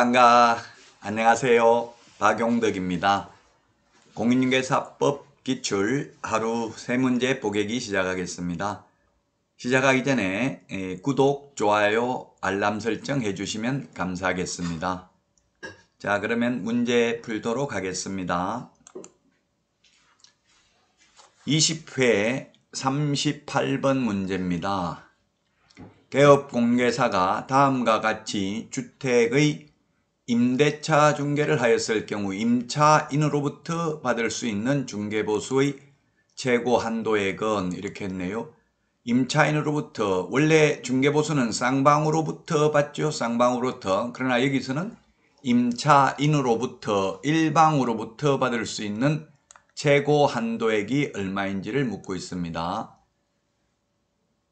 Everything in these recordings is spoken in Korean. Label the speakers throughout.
Speaker 1: 반가. 안녕하세요. 박용덕입니다. 공인중개사법 기출 하루 3문제 보객이 시작하겠습니다. 시작하기 전에 구독, 좋아요, 알람 설정 해주시면 감사하겠습니다. 자, 그러면 문제 풀도록 하겠습니다. 20회 38번 문제입니다. 개업공개사가 다음과 같이 주택의 임대차 중개를 하였을 경우 임차인으로부터 받을 수 있는 중개보수의 최고 한도액은 이렇게 했네요. 임차인으로부터, 원래 중개보수는 쌍방으로부터 받죠. 쌍방으로부터. 그러나 여기서는 임차인으로부터, 일방으로부터 받을 수 있는 최고 한도액이 얼마인지를 묻고 있습니다.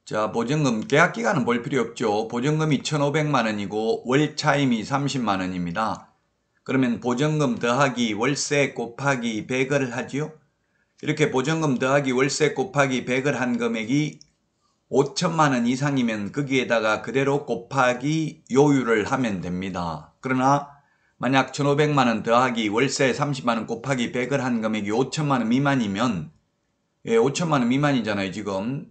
Speaker 1: 자, 보증금, 계약기간은 볼 필요 없죠. 보증금이 1,500만원이고 월차임이 30만원입니다. 그러면 보증금 더하기 월세 곱하기 100을 하지요. 이렇게 보증금 더하기 월세 곱하기 100을 한 금액이 5천만원 이상이면 거기에다가 그대로 곱하기 요율을 하면 됩니다. 그러나 만약 1,500만원 더하기 월세 30만원 곱하기 100을 한 금액이 5천만원 미만이면 5천만원 미만이잖아요. 지금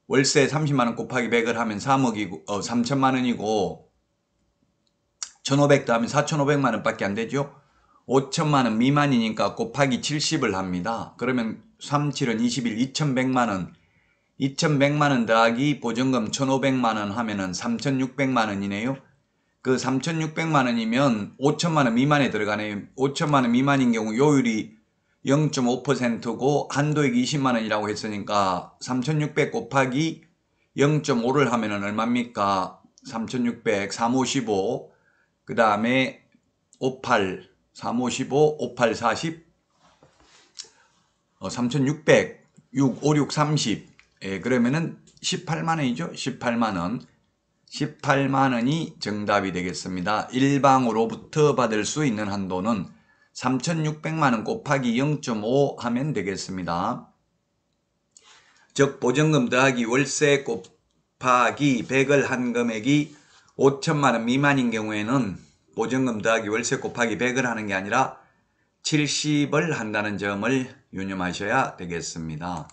Speaker 1: 월세 30만원 곱하기 100을 하면 3천만원이고 1,500 더하면 4,500만원 밖에 안 되죠. 5천만원 미만이니까 곱하기 70을 합니다. 그러면 3, 7은 21, 2,100만원 2,100만원 더하기 보증금 1,500만원 하면은 3,600만원이네요. 그 3,600만원이면 5천만원 미만에 들어가네요. 5천만원 미만인 경우 요율이 0.5%고 한도액 20만원이라고 했으니까 3,600 곱하기 0.5를 하면은 얼마입니까? 3,600, 355, 그 다음에 58, 355, 58, 40, 3,600, 6, 5, 6, 30. 그러면은 18만원이죠. 18만원. 18만원이 정답이 되겠습니다. 일방으로부터 받을 수 있는 한도는 3,600만원 곱하기 0.5 하면 되겠습니다. 즉 보증금 더하기 월세 곱하기 100을 한 금액이 5천만원 미만인 경우에는 보증금 더하기 월세 곱하기 100을 하는 게 아니라 70을 한다는 점을 유념하셔야 되겠습니다.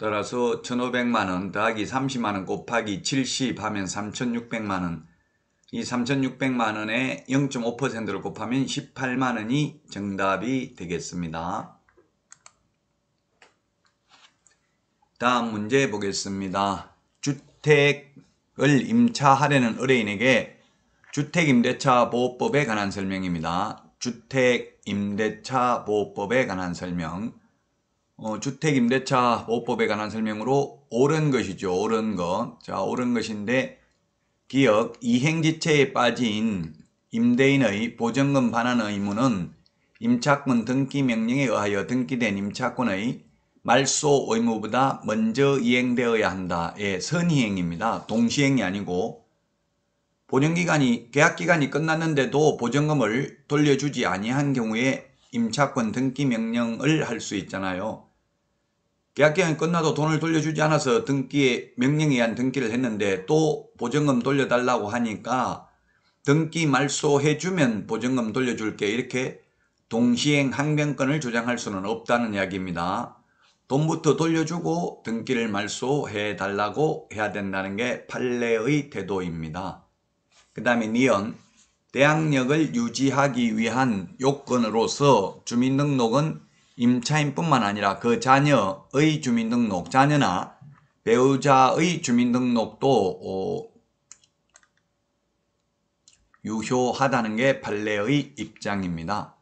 Speaker 1: 따라서 1,500만원 더하기 30만원 곱하기 70 하면 3,600만원, 이 3,600만원에 0.5%를 곱하면 18만원이 정답이 되겠습니다. 다음 문제 보겠습니다. 주택을 임차하려는 의뢰인에게 주택임대차보호법에 관한 설명입니다. 주택임대차보호법에 관한 설명. 주택임대차보호법에 관한 설명으로 옳은 것이죠. 옳은 것. 자, 옳은 것인데 기억, 이행지체에 빠진 임대인의 보증금 반환 의무는 임차권 등기명령에 의하여 등기된 임차권의 말소 의무보다 먼저 이행되어야 한다. 선이행입니다. 동시행이 아니고 보증기간이, 계약기간이 끝났는데도 보증금을 돌려주지 아니한 경우에 임차권 등기명령을 할 수 있잖아요. 계약기간이 끝나도 돈을 돌려주지 않아서 명령에 의한 등기를 했는데 또 보증금 돌려달라고 하니까 등기 말소해주면 보증금 돌려줄게, 이렇게 동시행 항변권을 주장할 수는 없다는 이야기입니다. 돈부터 돌려주고 등기를 말소해달라고 해야 된다는 게 판례의 태도입니다. 그 다음에 니은, 대항력을 유지하기 위한 요건으로서 주민등록은 임차인뿐만 아니라 그 자녀의 주민등록, 자녀나 배우자의 주민등록도 유효하다는 게 판례의 입장입니다.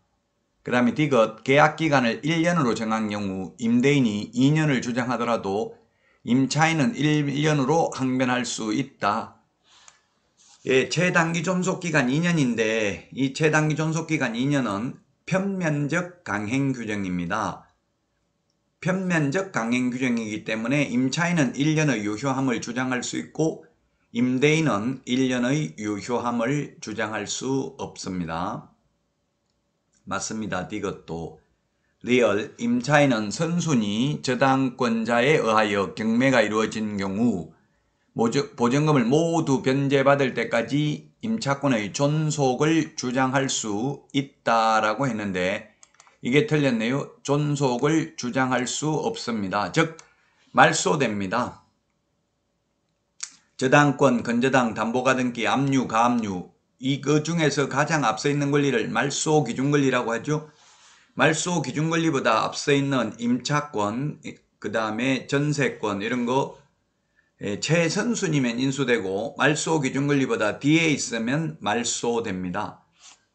Speaker 1: 그 다음에 디귿, 계약기간을 1년으로 정한 경우 임대인이 2년을 주장하더라도 임차인은 1년으로 항변할 수 있다. 최단기 존속기간 2년인데 이 최단기 존속기간 2년은 편면적 강행 규정입니다. 편면적 강행 규정이기 때문에 임차인은 1년의 유효함을 주장할 수 있고 임대인은 1년의 유효함을 주장할 수 없습니다. 맞습니다. 이것도. 리얼, 임차인은 선순위 저당권자에 의하여 경매가 이루어진 경우 보증금을 모두 변제받을 때까지 임차권의 존속을 주장할 수 있다라고 했는데 이게 틀렸네요. 존속을 주장할 수 없습니다. 즉 말소됩니다. 저당권, 건저당, 담보가등기, 압류, 가압류 이거 중에서 가장 앞서 있는 권리를 말소 기준권리라고 하죠. 말소 기준권리보다 앞서 있는 임차권, 그 다음에 전세권 이런 거 최선순위면 인수되고 말소 기준권리보다 뒤에 있으면 말소됩니다.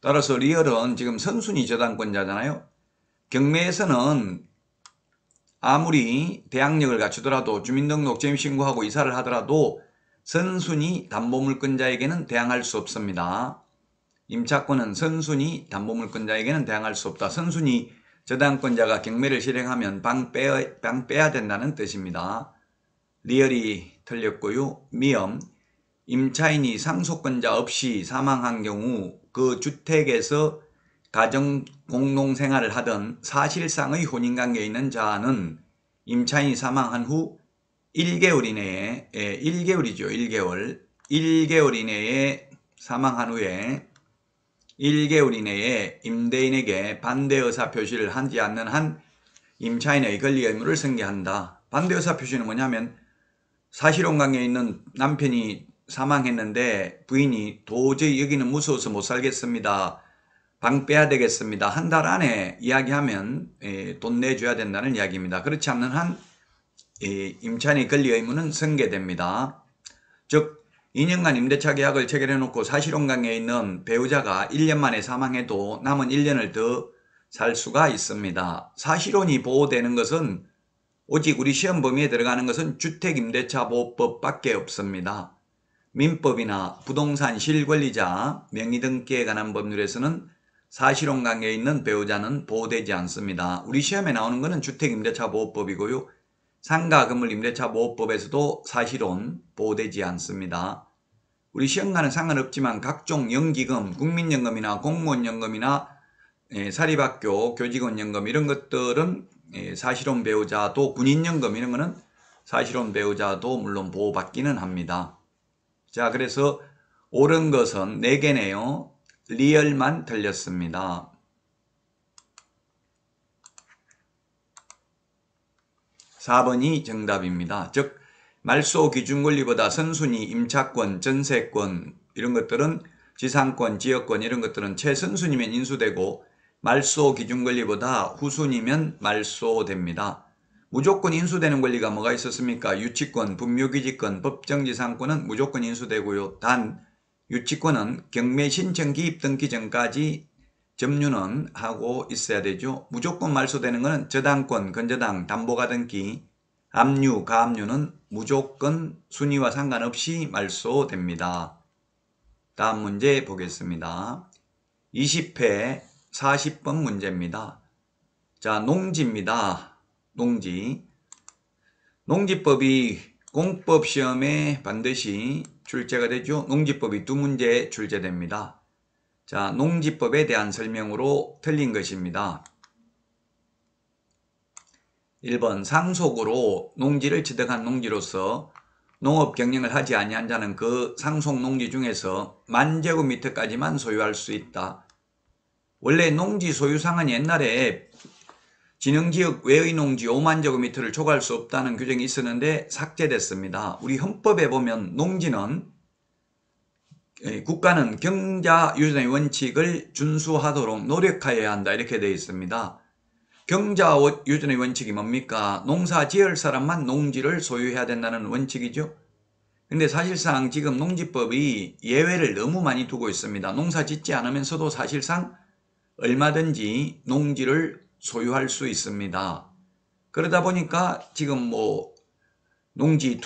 Speaker 1: 따라서 리얼은 지금 선순위 저당권자잖아요. 경매에서는 아무리 대항력을 갖추더라도 주민등록 재임신고하고 이사를 하더라도 선순위 담보물권자에게는 대항할 수 없습니다. 임차권은 선순위 담보물권자에게는 대항할 수 없다. 선순위 저당권자가 경매를 실행하면 방 빼야 된다는 뜻입니다. 리얼이 틀렸고요. 미엄, 임차인이 상속권자 없이 사망한 경우 그 주택에서 가정 공동생활을 하던 사실상의 혼인관계에 있는 자는 임차인이 사망한 후 1개월 이내에 1개월이죠. 1개월 이내에 사망한 후에 1개월 이내에 임대인에게 반대 의사 표시를 하지 않는 한 임차인의 권리 의무를 승계한다. 반대 의사 표시는 뭐냐면 사실혼 관계에 있는 남편이 사망했는데 부인이 도저히 여기는 무서워서 못 살겠습니다. 방 빼야 되겠습니다. 한 달 안에 이야기하면 돈 내줘야 된다는 이야기입니다. 그렇지 않는 한 임차인의 권리 의무는 승계됩니다. 즉 2년간 임대차 계약을 체결해 놓고 사실혼 관계에 있는 배우자가 1년 만에 사망해도 남은 1년을 더 살 수가 있습니다. 사실혼이 보호되는 것은 오직 우리 시험 범위에 들어가는 것은 주택임대차보호법밖에 없습니다. 민법이나 부동산 실권리자 명의등기에 관한 법률에서는 사실혼 관계에 있는 배우자는 보호되지 않습니다. 우리 시험에 나오는 것은 주택임대차보호법이고요. 상가건물임대차보호법에서도 사실혼 보호되지 않습니다. 우리 시험과는 상관없지만 각종 연기금, 국민연금이나 공무원연금이나 사립학교, 교직원연금 이런 것들은 사실혼 배우자도 군인연금 이런 거는 사실혼 배우자도 물론 보호받기는 합니다. 자, 그래서 옳은 것은 4개네요. 리얼만 틀렸습니다. 4번이 정답입니다. 즉 말소 기준권리보다 선순위, 임차권, 전세권 이런 것들은 지상권, 지역권 이런 것들은 최선순위면 인수되고 말소 기준권리보다 후순위면 말소됩니다. 무조건 인수되는 권리가 뭐가 있었습니까? 유치권, 분묘기지권, 법정지상권은 무조건 인수되고요. 단 유치권은 경매 신청 기입 등기 전까지 점유는 하고 있어야 되죠. 무조건 말소되는 것은 저당권, 건저당, 담보가등기, 압류, 가압류는 무조건 순위와 상관없이 말소됩니다. 다음 문제 보겠습니다. 20회 40번 문제입니다. 자, 농지입니다. 농지. 농지법이 공법 시험에 반드시 출제가 되죠. 농지법이 2문제 출제됩니다. 자, 농지법에 대한 설명으로 틀린 것입니다. 1번 상속으로 농지를 취득한 농지로서 농업 경영을 하지 아니한 자는 그 상속 농지 중에서 10,000제곱미터까지만 소유할 수 있다. 원래 농지 소유상은 옛날에 진흥지역 외의 농지 50,000제곱미터를 초과할 수 없다는 규정이 있었는데 삭제됐습니다. 우리 헌법에 보면 농지는 국가는 경자유전의 원칙을 준수하도록 노력하여야 한다 이렇게 되어 있습니다. 경자유전의 원칙이 뭡니까? 농사 지을 사람만 농지를 소유해야 된다는 원칙이죠. 근데 사실상 지금 농지법이 예외를 너무 많이 두고 있습니다. 농사 짓지 않으면서도 사실상 얼마든지 농지를 소유할 수 있습니다. 그러다 보니까 지금 농지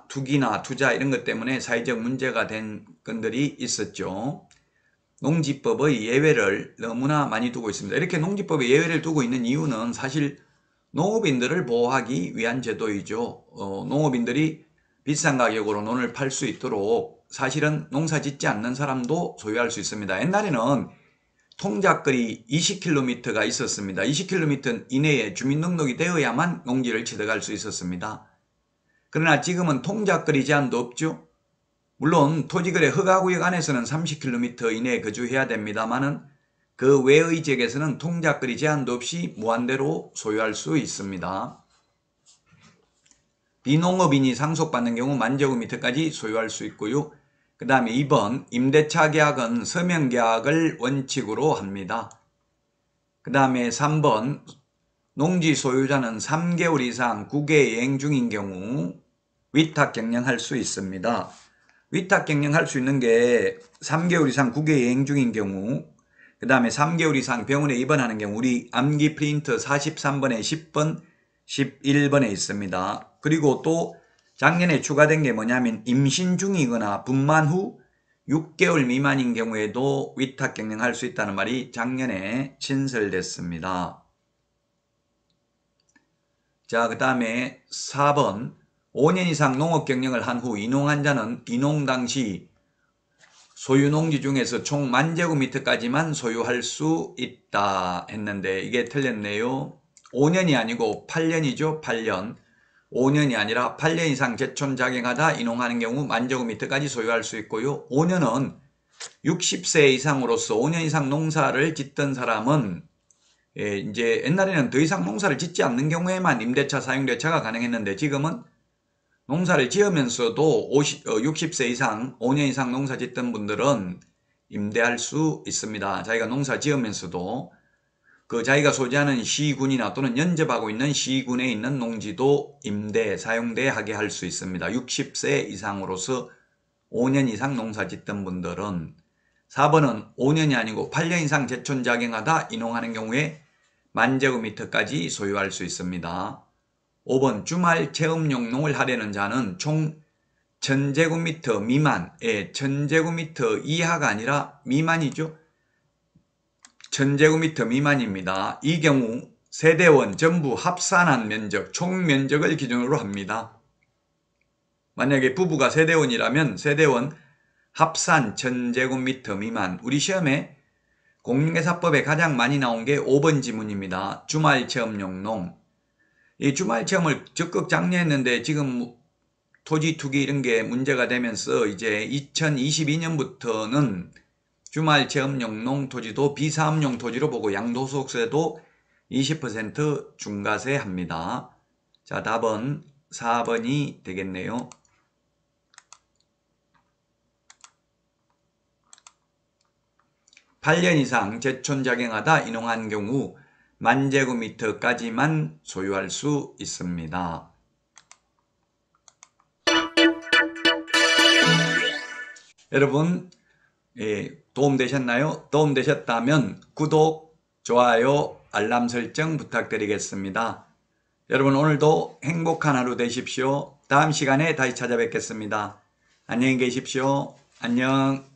Speaker 1: 투기나 투자 이런 것 때문에 사회적 문제가 된 건들이 있었죠. 농지법의 예외를 너무나 많이 두고 있습니다. 이렇게 농지법에 예외를 두고 있는 이유는 사실 농업인들을 보호하기 위한 제도이죠. 농업인들이 비싼 가격으로 논을 팔 수 있도록 사실은 농사 짓지 않는 사람도 소유할 수 있습니다. 옛날에는 통작거리 20km가 있었습니다. 20km 이내에 주민등록이 되어야만 농지를 취득할 수 있었습니다. 그러나 지금은 통작거리 제한도 없죠. 물론 토지거래 허가구역 안에서는 30km 이내에 거주해야 됩니다만은 그 외의 지역에서는 통작거리 제한도 없이 무한대로 소유할 수 있습니다. 비농업인이 상속받는 경우 만제곱미터까지 소유할 수 있고요. 그 다음에 2번 임대차 계약은 서명계약을 원칙으로 합니다. 그 다음에 3번 농지 소유자는 3개월 이상 국외여행 중인 경우 위탁 경영할 수 있습니다. 위탁 경영할 수 있는 게 3개월 이상 국외여행 중인 경우, 그 다음에 3개월 이상 병원에 입원하는 경우, 우리 암기 프린트 43번에 10번, 11번에 있습니다. 그리고 또 작년에 추가된 게 뭐냐면 임신 중이거나 분만 후 6개월 미만인 경우에도 위탁 경영할 수 있다는 말이 작년에 신설됐습니다. 자, 그 다음에 4번 5년 이상 농업 경영을 한 후 이농한 자는 이농 당시 소유 농지 중에서 총 10,000제곱미터까지만 소유할 수 있다 했는데 이게 틀렸네요. 5년이 아니고 8년이죠. 8년. 5년이 아니라 8년 이상 제촌작용하다 이농하는 경우 10,000제곱미터까지 소유할 수 있고요. 5년은 60세 이상으로서 5년 이상 농사를 짓던 사람은 이제 옛날에는 더 이상 농사를 짓지 않는 경우에만 임대차 사용대차가 가능했는데 지금은 농사를 지으면서도 60세 이상 5년 이상 농사 짓던 분들은 임대할 수 있습니다. 자기가 농사 지으면서도 그 자기가 소지하는 시군이나 또는 연접하고 있는 시군에 있는 농지도 임대, 사용대하게 할 수 있습니다. 60세 이상으로서 5년 이상 농사 짓던 분들은 4번은 5년이 아니고 8년 이상 제촌작용하다 이농하는 경우에 10,000제곱미터까지 소유할 수 있습니다. 5번 주말 체험용 농을 하려는 자는 총 1,000제곱미터 미만, 1,000제곱미터 이하가 아니라 미만이죠. 1,000제곱미터 미만입니다. 이 경우 세대원 전부 합산한 면적, 총 면적을 기준으로 합니다. 만약에 부부가 세대원이라면 세대원 합산 1,000제곱미터 미만. 우리 시험에 공인중개사법에 가장 많이 나온 게 5번 지문입니다. 주말 체험용 농. 이 주말 체험을 적극 장려했는데 지금 토지 투기 이런 게 문제가 되면서 이제 2022년부터는 주말 체험용 농 토지도 비사업용 토지로 보고 양도소득세도 20% 중과세 합니다. 자, 답은 4번이 되겠네요. (8년) 이상 제촌작용하다 이농한 경우 10,000제곱미터까지만 소유할 수 있습니다. 여러분 도움되셨나요? 도움되셨다면 구독, 좋아요, 알람 설정 부탁드리겠습니다. 여러분 오늘도 행복한 하루 되십시오. 다음 시간에 다시 찾아뵙겠습니다. 안녕히 계십시오. 안녕.